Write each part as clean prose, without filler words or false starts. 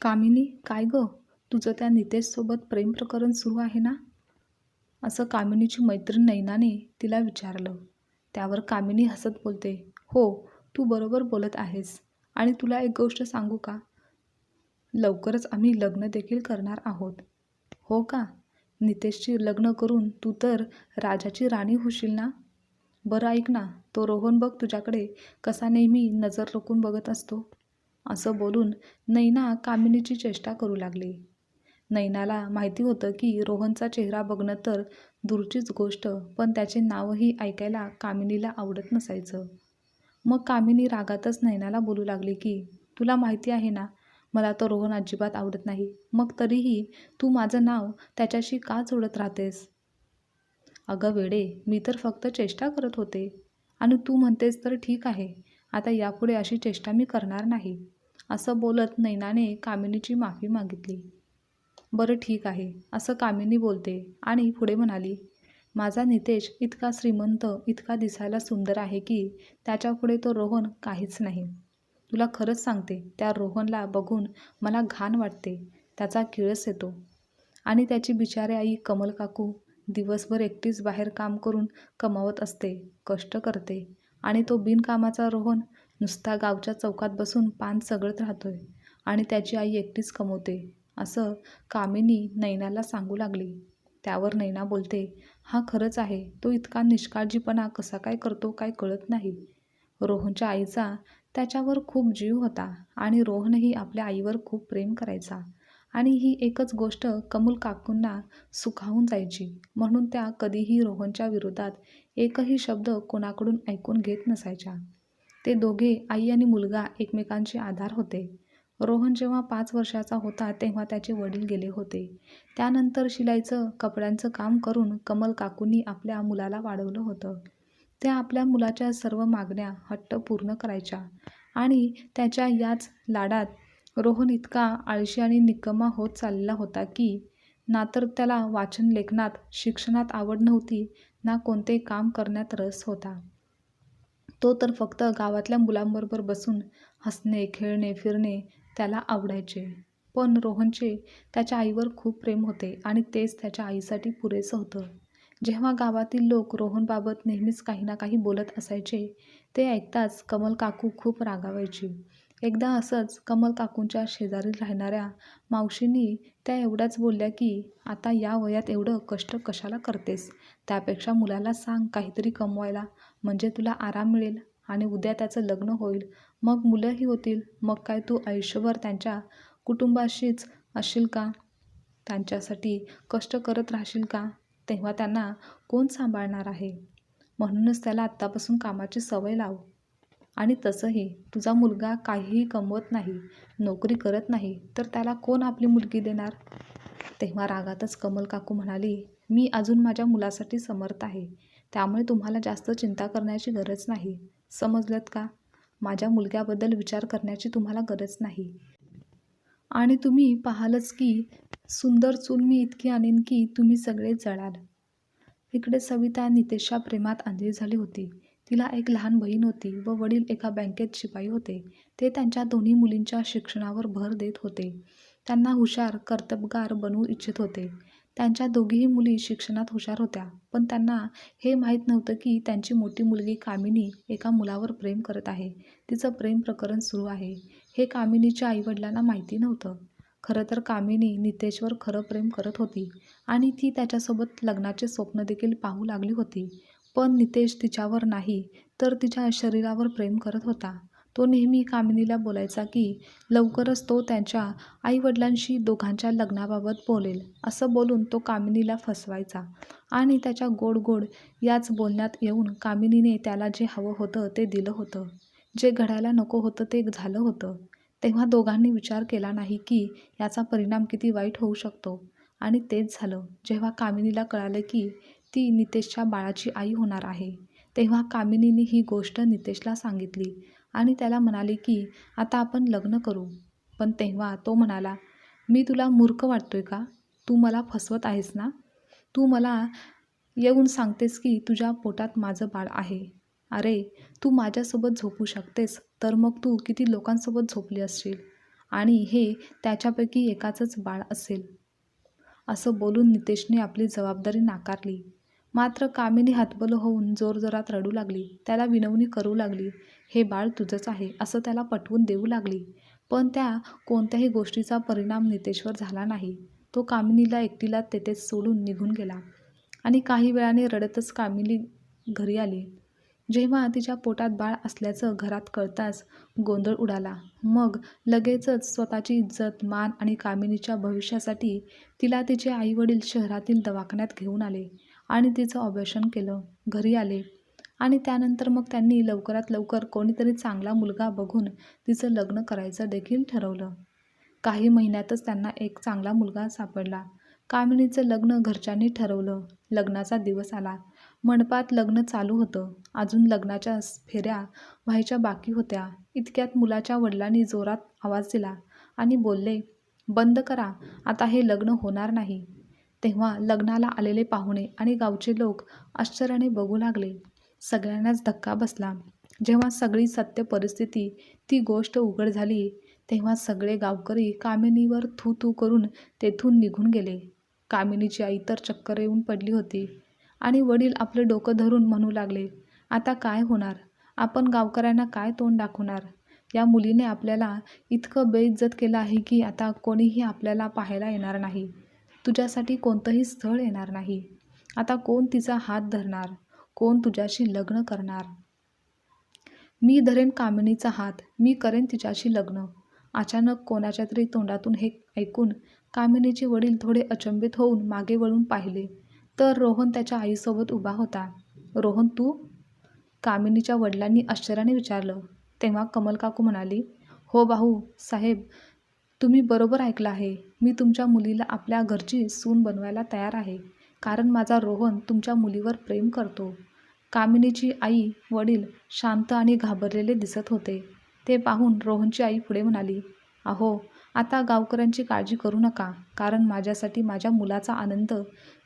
कामिनी, काय गं? तुझं त्या नितेशसोबत प्रेम प्रकरण सुरू आहे ना? असं कामिनीची मैत्रीण नैनाने तिला विचारलं. त्यावर कामिनी हसत बोलते, हो, तू बरोबर बोलत आहेस. आणि तुला एक गोष्ट सांगू का? लवकरच आम्ही लग्न देखील करणार आहोत. हो का? नितेशची लग्न करून तू तर राजाची राणी होशील ना? बरं ऐक ना, तो रोहन बघ तुझ्याकडे कसा नेहमी नजर रोखून बघत असतो. असं बोलून नैना कामिनीची चेष्टा करू लागली. नैनाला माहिती होतं की रोहनचा चेहरा बघणं तर दूरचीच गोष्ट, पण त्याचे नावही ऐकायला कामिनीला आवडत नसायचं. मग कामिनी रागातच नैनाला बोलू लागली की तुला माहिती आहे ना, मला तो रोहन अजिबात आवडत नाही. मग तरीही तू माझं नाव त्याच्याशी का जोडत राहतेस? अगं वेडे, मी तर फक्त चेष्टा करत होते. आणि तू म्हणतेस तर ठीक आहे. आता यापुढे अशी चेष्टा मी करणार नाही. असं बोलत नैनाने कामिनीची माफी मागितली. बरं ठीक आहे, असं कामिनी बोलते आणि पुढे म्हणाली, माझा नितेश इतका श्रीमंत, इतका दिसायला सुंदर आहे की त्याच्यापुढे तो रोहन काहीच नाही. तुला खरंच सांगते, त्या रोहनला बघून मला घाण वाटते. त्याचा किळस येतो. आणि त्याची बिचारे आई कमल काकू दिवसभर एकटीच बाहेर काम करून कमावत असते, कष्ट करते. आणि तो बिनकामाचा रोहन नुसता गावच्या चौकात बसून पान चगळत राहतोय. आणि त्याची आई एकटीच कमवते. असं कामिनी नैनाला सांगू लागली. त्यावर नैना बोलते, हा खरंच आहे. तो इतका निष्काळजीपणा कसा काय करतो काय कळत नाही. रोहनच्या आईचा त्याच्यावर खूप जीव होता आणि रोहनही आपल्या आईवर खूप प्रेम करायचा. आणि ही एकच गोष्ट कमल काकूंना सुखावून जायची, म्हणून त्या कधीही रोहनच्या विरोधात एकही शब्द कोणाकडून ऐकून घेत नसायच्या. ते दोघे आई आणि मुलगा एकमेकांचे आधार होते. रोहन जेव्हा 5 वर्षाचा होता तेव्हा त्याचे वडील गेले होते. त्यानंतर शिलाईचं कपड्यांचं काम करून कमल काकूंनी आपल्या मुलाला वाढवलं होतं. त्या आपल्या मुलाच्या सर्व मागण्या हट्ट पूर्ण करायच्या. आणि त्याच्या याच लाडात रोहन इतका आळशी आणि निकम्मा होत चाललेला होता की ना तर त्याला वाचन लेखनात, शिक्षणात आवड नव्हती, ना कोणते काम करण्यात रस होता. तो तर फक्त गावातल्या मुलांबरोबर बसून हसणे, खेळणे, फिरणे त्याला आवडायचे. पण रोहनचे त्याच्या आईवर खूप प्रेम होते आणि तेच त्याच्या आईसाठी पुरेसं होतं. जेव्हा गावातील लोक रोहनबाबत नेहमीच काही ना काही बोलत असायचे, ते ऐकताच कमल काकू खूप रागावायची. एकदा असंच कमल काकूंच्या शेजारी राहणाऱ्या मावशींनी त्या एवढ्याच बोलल्या की आता या वयात एवढं कष्ट कशाला करतेस? त्यापेक्षा मुलाला सांग काहीतरी कमवायला, म्हणजे तुला आराम मिळेल आणि उद्या त्याचं लग्न होईल. मग मुलंही होतील. मग काय तू आयुष्यभर त्यांच्या कुटुंबाशीच असशील का? त्यांच्यासाठी कष्ट करत राहशील का? तेव्हा त्यांना कोण सांभाळणार आहे? म्हणूनच त्याला आत्तापासून कामाची सवय लाव. आणि तसंही तुझा मुलगा काहीही कमवत नाही, नोकरी करत नाही, तर त्याला कोण आपली मुलगी देणार? तेव्हा रागातच कमल काकू म्हणाली, मी अजून माझ्या मुलासाठी समर्थ आहे. त्यामुळे तुम्हाला जास्त चिंता करण्याची गरज नाही. समजलंत का? माझ्या मुलग्याबद्दल विचार करण्याची तुम्हाला गरज नाही. आणि तुम्ही पाहालच की सुंदर चूल मी इतकी आणीन की तुम्ही सगळे जळाल. इकडे सविता नितेशच्या प्रेमात अंधळी झाली होती. तिला एक लहान बहीण होती व वडील एका बँकेत शिपाई होते. ते त्यांच्या दोन्ही मुलींच्या शिक्षणावर भर देत होते. त्यांना हुशार, कर्तबगार बनवू इच्छित होते. त्यांच्या दोघीही मुली शिक्षणात हुशार होत्या, पण त्यांना हे माहीत नव्हतं की त्यांची मोठी मुलगी कामिनी एका मुलावर प्रेम करत आहे. तिचं प्रेम प्रकरण सुरू आहे. हे कामिनीच्या आईवडिलांना माहिती नव्हतं. खरं तर कामिनी नितेशवर खरं प्रेम करत होती आणि ती त्याच्यासोबत लग्नाचे स्वप्न देखील पाहू लागली होती. पण नितेश तिच्यावर नाही, तर तिच्या शरीरावर प्रेम करत होता. तो नेहमी कामिनीला बोलायचा की लवकरच तो त्यांच्या आईवडिलांशी दोघांच्या लग्नाबाबत बोलेल. असं बोलून तो कामिनीला फसवायचा. आणि त्याच्या गोड गोड याच बोलण्यात येऊन कामिनीने त्याला जे हवं होतं ते दिलं होतं. जे घडायला नको होतं ते झालं होतं. तेव्हा दोघांनी विचार केला नाही की याचा परिणाम किती वाईट होऊ शकतो. आणि तेच झालं. जेव्हा कामिनीला कळालं की ती नितेशच्या बाळाची आई होणार आहे, तेव्हा कामिनीने ही गोष्ट नितेशला सांगितली आणि त्याला म्हणाली की आता आपण लग्न करू. पण तेव्हा तो म्हणाला, मी तुला मूर्ख वाटतोय का? तू मला फसवत आहेस ना? तू मला येऊन सांगतेस की तुझ्या पोटात माझं बाळ आहे. अरे, तू माझ्यासोबत झोपू शकतेस, तर मग तू किती लोकांसोबत झोपली असशील? आणि हे त्याच्यापैकी एकाचंच बाळ असेल. असं बोलून नितेशने आपली जबाबदारी नाकारली. मात्र कामिनी हतबल होऊन जोरजोरात रडू लागली. त्याला विनवणी करू लागली. हे बाळ तुझंच आहे असं त्याला पटवून देऊ लागली. पण त्या कोणत्याही गोष्टीचा परिणाम नितेशवर झाला नाही. तो कामिनीला एकटीला तेथेच सोडून निघून गेला. आणि काही वेळाने रडतच कामिनी घरी आली. जेव्हा तिच्या पोटात बाळ असल्याचं घरात कळताच गोंधळ उडाला. मग लगेचच स्वतःची इज्जत, मान आणि कामिनीच्या भविष्यासाठी तिला तिचे आईवडील शहरातील दवाखान्यात घेऊन आले आणि तिचं ऑपरेशन केलं. घरी आले आणि त्यानंतर मग त्यांनी लवकरात लवकर कोणीतरी चांगला मुलगा बघून तिचं लग्न करायचं देखील ठरवलं. काही महिन्यातच त्यांना एक चांगला मुलगा सापडला. कामिनीचं लग्न घरच्यांनी ठरवलं. लग्नाचा दिवस आला. मंडपात लग्न चालू होतं. अजून लग्नाच्या फेऱ्या व्हायच्या बाकी होत्या. इतक्यात मुलाच्या वडिलांनी जोरात आवाज दिला आणि बोलले, बंद करा, आता हे लग्न होणार नाही. तेव्हा लग्नाला आलेले पाहुणे आणि गावचे लोक आश्चर्याने बघू लागले. सगळ्यांनाच धक्का बसला. जेव्हा सगळी सत्य परिस्थिती, ती गोष्ट उघड झाली, तेव्हा सगळे गावकरी कामिनीवर थू थू करून तेथून निघून गेले. कामिनीची आई तर चक्कर येऊन पडली होती आणि वडील आपले डोकं धरून म्हणू लागले, आता काय होणार? आपण गावकऱ्यांना काय तोंड दाखवणार? या मुलीने आपल्याला इतकं बेइज्जत केलं आहे की आता कोणीही आपल्याला पाहायला येणार नाही. तुझ्यासाठी कोणतंही स्थळ येणार नाही. आता कोण तिचा हात धरणार? कोण तुझ्याशी लग्न करणार? मी धरेन कामिनीचा हात, मी करेन तिच्याशी लग्न. अचानक कोणाच्या तरी तोंडातून हे ऐकून कामिनीचे वडील थोडे अचंबित होऊन मागे वळून पाहिले तर रोहन त्याच्या आईसोबत उभा होता. रोहन, तू? कामिनीच्या वडिलांनी आश्चर्याने विचारलं. तेव्हा कमल काकू म्हणाली, हो भाऊ साहेब, तुम्ही बरोबर ऐकलं आहे. मी तुमच्या मुलीला आपल्या घरची सून बनवायला तयार आहे, कारण माझा रोहन तुमच्या मुलीवर प्रेम करतो. कामिनीची आई वडील शांत आणि घाबरलेले दिसत होते. ते पाहून रोहनची आई पुढे म्हणाली, अहो, आता गावकऱ्यांची काळजी करू नका, कारण माझ्यासाठी माझ्या मुलाचा आनंद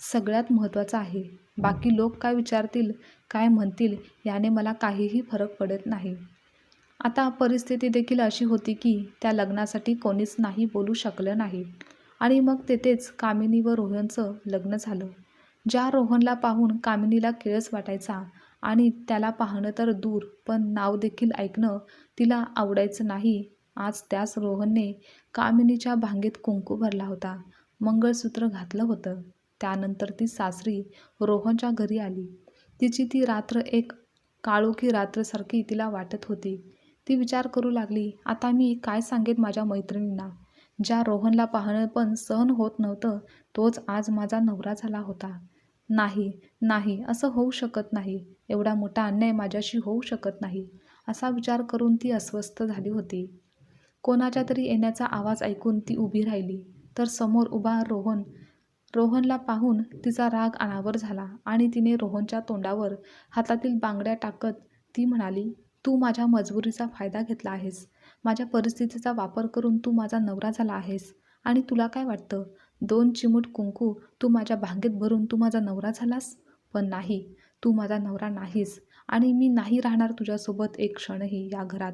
सगळ्यात महत्त्वाचा आहे. बाकी लोक काय विचारतील, काय म्हणतील याने मला काहीही फरक पडत नाही. आता परिस्थिती देखील अशी होती की त्या लग्नासाठी कोणीच नाही बोलू शकलं नाही. आणि मग तेथेच कामिनी व रोहनचं लग्न झालं. ज्या रोहनला पाहून कामिनीला किळस वाटायचा आणि त्याला पाहणं तर दूर, पण नाव देखील ऐकणं तिला आवडायचं नाही, आज त्याच रोहनने कामिनीच्या भांगेत कुंकू भरला होता, मंगळसूत्र घातलं होतं. त्यानंतर ती सासरी रोहनच्या घरी आली. तिची ती रात्र एक काळोखी रात्रसारखी तिला वाटत होती. ती विचार करू लागली, आता मी काय सांगेन माझ्या मैत्रिणींना? ज्या रोहनला पाहणं पण सहन होत नव्हतं, तोच आज माझा नवरा झाला होता. नाही, नाही, असं होऊ शकत नाही. एवढा मोठा अन्याय माझ्याशी होऊ शकत नाही. असा विचार करून ती अस्वस्थ झाली होती. कोणाच्या तरी येण्याचा आवाज ऐकून ती उभी राहिली, तर समोर उभा रोहन. रोहनला पाहून तिचा राग अनावर झाला आणि तिने रोहनच्या तोंडावर हातातील बांगड्या टाकत ती म्हणाली, तू माझ्या मजबुरीचा फायदा घेतला आहेस. माझ्या परिस्थितीचा वापर करून तू माझा नवरा झाला आहेस. आणि तुला काय वाटतं, 2 चिमूट कुंकू तू माझ्या भांगेत भरून तू माझा नवरा झालास? पण नाही, तू माझा नवरा नाहीस आणि मी नाही राहणार तुझ्यासोबत एक क्षणही या घरात.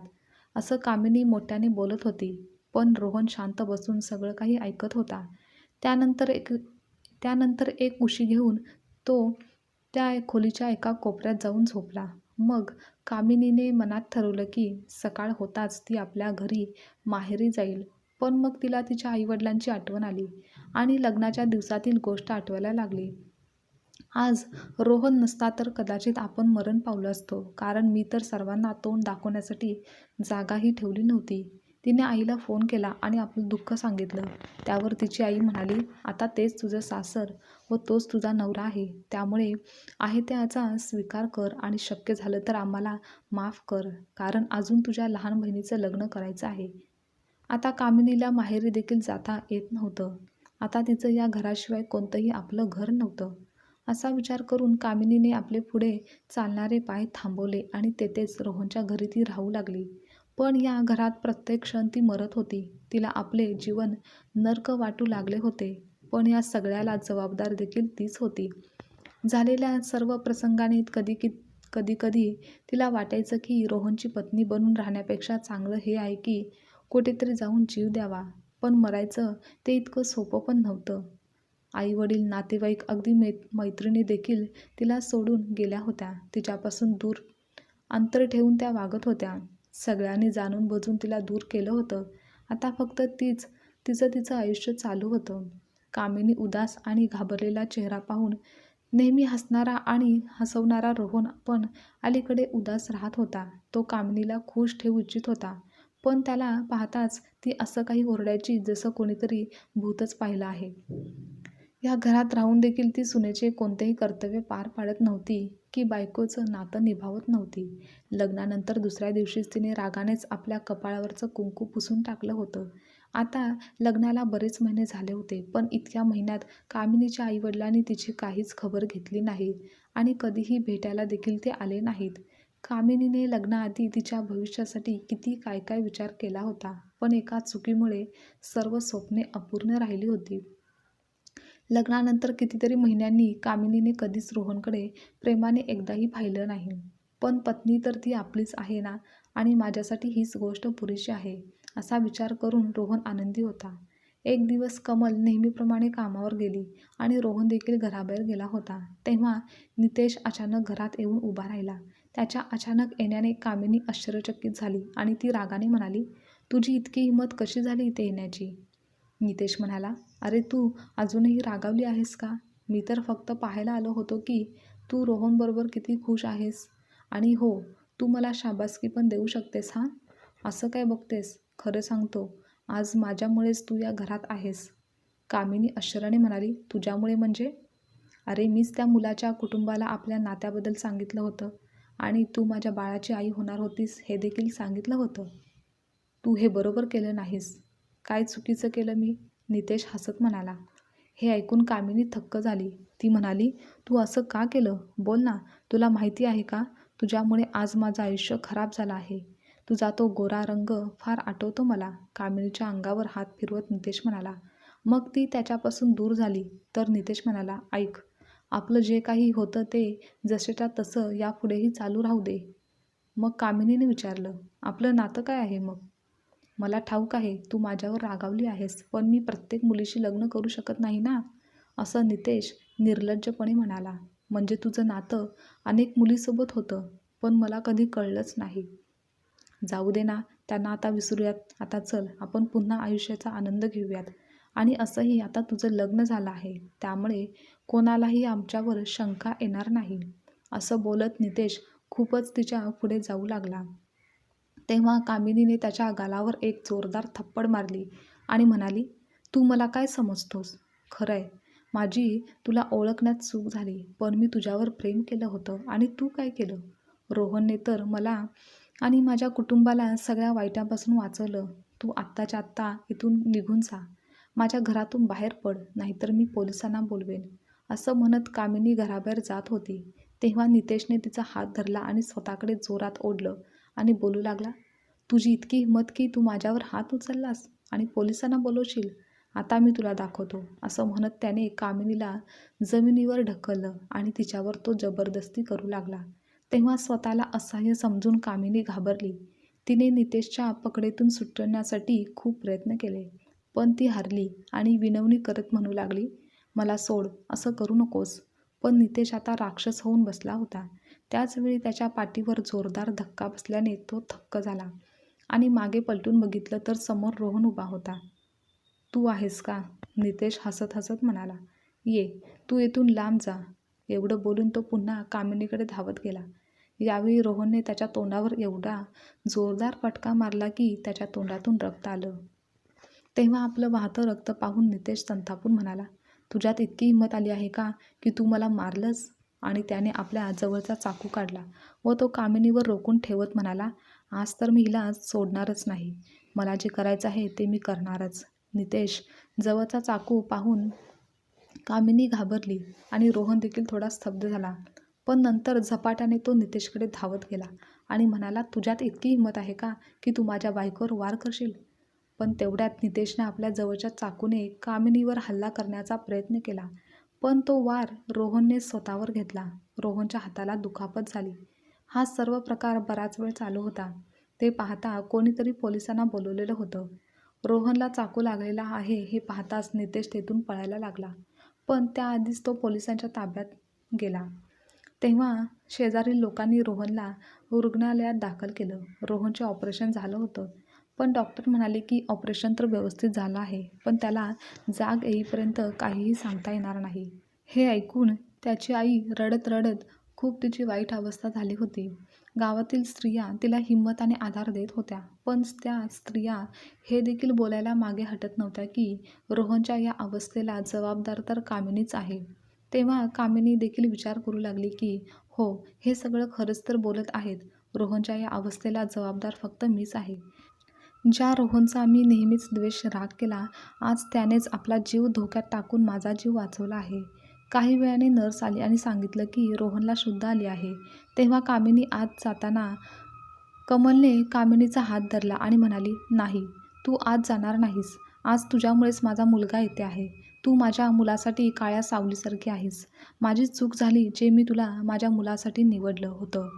असं कामिनी मोठ्याने बोलत होती, पण रोहन शांत बसून सगळं काही ऐकत होता. त्यानंतर एक उशी घेऊन तो त्या खोलीच्या एका कोपऱ्यात जाऊन झोपला. मग कामिनीने मनात ठरवलं की सकाळ होताच ती आपल्या घरी माहेरी जाईल. पण मग तिला तिच्या आईवडिलांची आठवण आली आणि लग्नाच्या दिवसातील गोष्ट आठवायला लागली. आज रोहन नसता तर कदाचित आपण मरण पावलो असतो, कारण मी तर सर्वांना तोंड दाखवण्यासाठी जागाही ठेवली नव्हती. तिने आईला फोन केला आणि आपलं दुःख सांगितलं. त्यावर तिची आई म्हणाली, आता तेच तुझं सासर व तोच तुझा नवरा आहे, त्यामुळे आहे त्याचा स्वीकार कर आणि शक्य झालं तर आम्हाला माफ कर, कारण अजून तुझ्या लहान बहिणीचं लग्न करायचं आहे. आता कामिनीला माहेरी देखील जाता येत नव्हतं. आता तिचं या घराशिवाय कोणतंही आपलं घर नव्हतं. असा विचार करून कामिनीने आपले पुढे चालणारे पाय थांबवले आणि तेथेच रोहनच्या घरी ती राहू लागली. पण या घरात प्रत्येक क्षण ती मरत होती. तिला आपले जीवन नरक वाटू लागले होते. पण या सगळ्याला जबाबदार देखील तीच होती. झालेल्या सर्व प्रसंगाने कधी कधी तिला वाटायचं की रोहनची पत्नी बनून राहण्यापेक्षा चांगलं हे आहे की कुठेतरी जाऊन जीव द्यावा, पण मरायचं ते इतकं सोपं पण नव्हतं. आई-वडील, नातेवाईक, अगदी मैत्रिणी देखील तिला सोडून गेल्या होत्या. तिच्यापासून दूर अंतर ठेवून त्या वागत होत्या. सगळ्यांनी जाणून बुजून तिला दूर केलं होतं. आता फक्त तिचं आयुष्य चालू होतं. कामिनी उदास आणि घाबरलेला चेहरा पाहून नेहमी हसणारा आणि हसवणारा रोहन पण अलीकडे उदास राहत होता. तो कामिनीला खुश ठेवू इच्छित होता, पण त्याला पाहताच ती असं काही ओरडायची जसं कोणीतरी भूतच पाहिलं आहे. या घरात राहून देखील ती सुनेचे कोणतेही कर्तव्य पार पाडत नव्हती की बायकोचं नातं निभावत नव्हती. लग्नानंतर दुसऱ्या दिवशीच तिने रागानेच आपल्या कपाळावरचं कुंकू पुसून टाकलं होतं. आता लग्नाला बरेच महिने झाले होते, पण इतक्या महिन्यात कामिनीच्या आईवडिलांनी तिची काहीच खबर घेतली नाही आणि कधीही भेटायला देखील ते आले नाहीत. कामिनीने लग्नाआधी तिच्या भविष्यासाठी किती काय काय विचार केला होता, पण एका चुकीमुळे सर्व स्वप्ने अपूर्ण राहिली होती. लग्नानंतर कितीतरी महिन्यांनी कामिनीने कधीच रोहनकडे प्रेमाने एकदाही पाहिलं नाही. पण पत्नी तर ती आपलीच आहे ना, आणि माझ्यासाठी हीच गोष्ट पुरेशी आहे, असा विचार करून रोहन आनंदी होता. एक दिवस कमल नेहमीप्रमाणे कामावर गेली आणि रोहन देखील घराबाहेर गेला होता. तेव्हा नितेश अचानक घरात येऊन उभा राहिला. त्याच्या अचानक येण्याने कामिनी आश्चर्यचकित झाली आणि ती रागाने म्हणाली, "तुझी इतकी हिंमत कशी झाली इथे येण्याची?" नितेश म्हणाला, "अरे तू अजूनही रागावली आहेस का? मी तर फक्त पाहायला आलो होतो की तू रोहनबरोबर किती खुश आहेस. आणि हो, तू मला शाबासकी पण देऊ शकतेस हां. असं काय बघतेस? खरं सांगतो, आज माझ्यामुळेच तू या घरात आहेस." कामिनी आश्चर्याने म्हणाली, "तुझ्यामुळे म्हणजे?" "अरे मीच त्या मुलाच्या कुटुंबाला आपल्या नात्याबद्दल सांगितलं होतं आणि तू माझ्या बाळाची आई होणार होतीस हे देखील सांगितलं होतं. तू हे बरोबर केलं नाहीस." "काय चुकीचं केलं मी?" नितेश हसत म्हणाला. हे ऐकून कामिनी थक्क झाली. ती म्हणाली, "तू असं का केलं? बोल ना. तुला माहिती आहे का, तुझ्यामुळे आज माझं आयुष्य खराब झालं आहे. तुझा तो गोरा रंग फार आठवतो मला." कामिनीच्या अंगावर हात फिरवत नितेश म्हणाला. मग ती त्याच्यापासून दूर झाली तर नितेश म्हणाला, "ऐक, आपलं जे काही होतं ते जसेच्या तसं यापुढेही चालू राहू दे." मग कामिनीने विचारलं, "आपलं नातं काय आहे मग?" "मला ठाऊक आहे तू माझ्यावर रागावली आहेस, पण मी प्रत्येक मुलीशी लग्न करू शकत नाही ना," असं नितेश निर्लज्जपणे म्हणाला. "म्हणजे तुझं नातं अनेक मुलीसोबत होतं, पण मला कधी कळलंच नाही." "जाऊ दे ना, त्यांना आता विसरूयात. आता चल आपण पुन्हा आयुष्याचा आनंद घेऊयात. आणि असंही आता तुझं लग्न झालं आहे, त्यामुळे कोणालाही आमच्यावर शंका येणार नाही." असं बोलत नितेश खूपच तिच्या पुढे जाऊ लागला. तेव्हा कामिनीने त्याच्या गालावर एक जोरदार थप्पड मारली आणि म्हणाली, "तू मला काय समजतोस? खरंय, माझी तुला ओळखण्यात चूक झाली, पण मी तुझ्यावर प्रेम केलं होतं आणि तू काय केलं? रोहनने तर मला आणि माझ्या कुटुंबाला सगळ्या वाईटापासून वाचवलं. तू आत्ताच्या आत्ता इथून निघून जा. माझ्या घरातून बाहेर पड, नाहीतर मी पोलिसांना बोलवेन." असं म्हणत कामिनी घराबाहेर जात होती. तेव्हा नितेशने तिचा हात धरला आणि स्वतःकडे जोरात ओढलं आणि बोलू लागला, "तुझी इतकी हिंमत की तू माझ्यावर हात उचललास आणि पोलिसांना बोलवशील? आता मी तुला दाखवतो." असं म्हणत त्याने कामिनीला जमिनीवर ढकललं आणि तिच्यावर तो जबरदस्ती करू लागला. तेव्हा स्वतःला असहाय्य समजून कामिनी घाबरली. तिने नितेशच्या पकडेतून सुटण्यासाठी खूप प्रयत्न केले, पण ती हारली आणि विनवणी करत म्हणू लागली, "मला सोड, असं करू नकोस." पण नितेश आता राक्षस होऊन बसला होता. त्याचवेळी त्याच्या पाठीवर जोरदार धक्का बसल्याने तो थक्क झाला आणि मागे पलटून बघितलं तर समोर रोहन उभा होता. "तू आहेस का?" नितेश हसत हसत म्हणाला. "ये, तू येथून लांब जा." एवढं बोलून तो पुन्हा कामिनीकडे धावत गेला. यावेळी रोहनने त्याच्या तोंडावर एवढा जोरदार फटका मारला की त्याच्या तोंडातून रक्त आलं. तेव्हा आपलं वाहतं रक्त पाहून नितेश संतापून म्हणाला, "तुझ्यात इतकी हिंमत आली आहे का की तू मला मारलंस?" आणि त्याने आपल्या जवळचा चाकू काढला व तो कामिनीवर रोखून ठेवत म्हणाला, "आज तर मी हिला सोडणारच नाही. मला जे करायचं आहे ते मी करणारच." नितेश जवळचा चाकू पाहून कामिनी घाबरली आणि रोहन देखील थोडा स्तब्ध झाला. पण नंतर झपाट्याने तो नितेशकडे धावत गेला आणि म्हणाला, "तुझ्यात इतकी हिंमत आहे का की तू माझ्या बायकोवर वार करशील?" पण तेवढ्यात नितेशने आपल्या जवळच्या चाकूने कामिनीवर हल्ला करण्याचा प्रयत्न केला, पण तो वार रोहनने स्वतःवर घेतला. रोहनच्या हाताला दुखापत झाली. हा सर्व प्रकार बराच वेळ चालू होता. ते पाहता कोणीतरी पोलिसांना बोलवलेलं होतं. रोहनला चाकू लागलेला आहे हे पाहताच नितेश तेथून पळायला लागला. पण त्याआधीच तो पोलिसांच्या ताब्यात गेला. तेव्हा शेजारील लोकांनी रोहनला रुग्णालयात दाखल केलं. रोहनचे ऑपरेशन झालं होतं. पण डॉक्टर म्हणाले की ऑपरेशन तर व्यवस्थित झालं आहे, पण त्याला जाग येईपर्यंत काहीही सांगता येणार नाही. हे ऐकून त्याची आई रडत रडत खूप तिची वाईट अवस्था झाली होती. गावातील स्त्रिया तिला हिंमत आणि आधार देत होत्या. पण त्या स्त्रिया हे देखील बोलायला मागे हटत नव्हत्या की रोहनच्या या अवस्थेला जबाबदार तर कामिनीच आहे. तेव्हा कामिनी देखील विचार करू लागली की हो, हे सगळं खरंच तर बोलत आहेत. रोहनच्या या अवस्थेला जबाबदार फक्त मीच आहे. ज्या रोहनचा मी नेहमीच द्वेष राग केला, आज त्यानेच आपला जीव धोक्यात टाकून माझा जीव वाचवला आहे. काही वेळाने नर्स आली आणि सांगितलं की रोहनला शुद्ध आली आहे. तेव्हा कामिनी आत जाताना कमलने कामिनीचा हात धरला आणि म्हणाली, नाही, तू आत जाणार नाहीस. आज तुझ्यामुळेच माझा मुलगा येथे आहे. तू माझ्या मुलासाठी काळ्या सावलीसारखी आहेस. माझी चूक झाली जे मी तुला माझ्या मुलासाठी निवडलं होतं.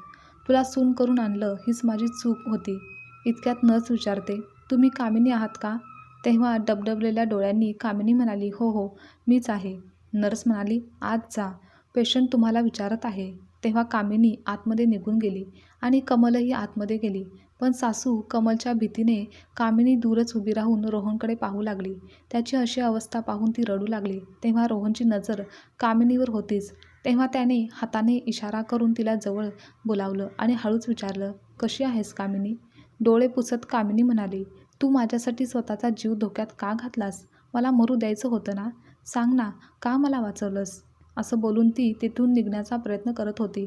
तुला सून करून आणलं हीच माझी चूक होती. इतक्यात नर्स विचारते, तुम्ही कामिनी आहात का? तेव्हा डबडबलेल्या डोळ्यांनी कामिनी म्हणाली, हो हो, मीच आहे. नर्स म्हणाली, आत जा, पेशंट तुम्हाला विचारत आहे. तेव्हा कामिनी आतमध्ये निघून गेली आणि कमलही आतमध्ये गेली. पण सासू कमलच्या भीतीने कामिनी दूरच उभी राहून रोहनकडे पाहू लागली. त्याची अशी अवस्था पाहून ती रडू लागली. तेव्हा रोहनची नजर कामिनीवर होतीच. तेव्हा त्याने हाताने इशारा करून तिला जवळ बोलावलं आणि हळूच विचारलं, कशी आहेस कामिनी? डोळे पुसत कामिनी म्हणाली, तू माझ्यासाठी स्वतःचा जीव धोक्यात का घातलास? मला मरू द्यायचं होतं ना? सांग ना, का मला वाचवलंस? असं बोलून ती तिथून निघण्याचा प्रयत्न करत होती.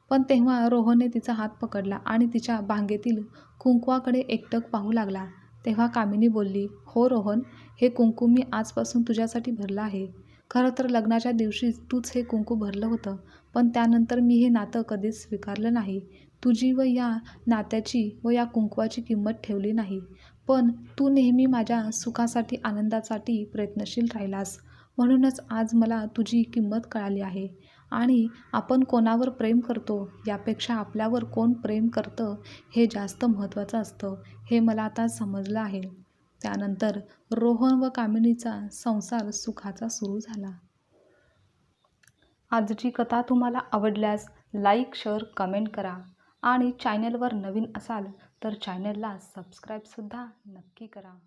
पण तेव्हा रोहनने तिचा हात पकडला आणि तिच्या भांगेतील कुंकवाकडे एकटक पाहू लागला. तेव्हा कामिनी बोलली, हो रोहन, हे कुंकू मी आजपासून तुझ्यासाठी भरलं आहे. खरं तर लग्नाच्या दिवशीच तूच हे कुंकू भरलं होतं, पण त्यानंतर मी हे नातं कधीच स्वीकारलं नाही. तुझी व या नात्याची व या कुंकवाची किंमत ठेवली नाही. पण तू नेहमी माझ्या सुखासाठी, आनंदासाठी प्रयत्नशील राहिलास. म्हणूनच आज मला तुझी किंमत कळाली आहे. आणि आपण कोणावर प्रेम करतो यापेक्षा आपल्यावर कोण प्रेम करतं हे जास्त महत्त्वाचं असतं, हे मला आता समजलं आहे. त्यानंतर रोहन व कामिनीचा संसार सुखाचा सुरू झाला. आजची कथा तुम्हाला आवडल्यास लाईक, शेअर, कमेंट करा आणि चॅनलवर नवीन असाल तर चॅनलला सबस्क्राईबसुद्धा नक्की करा.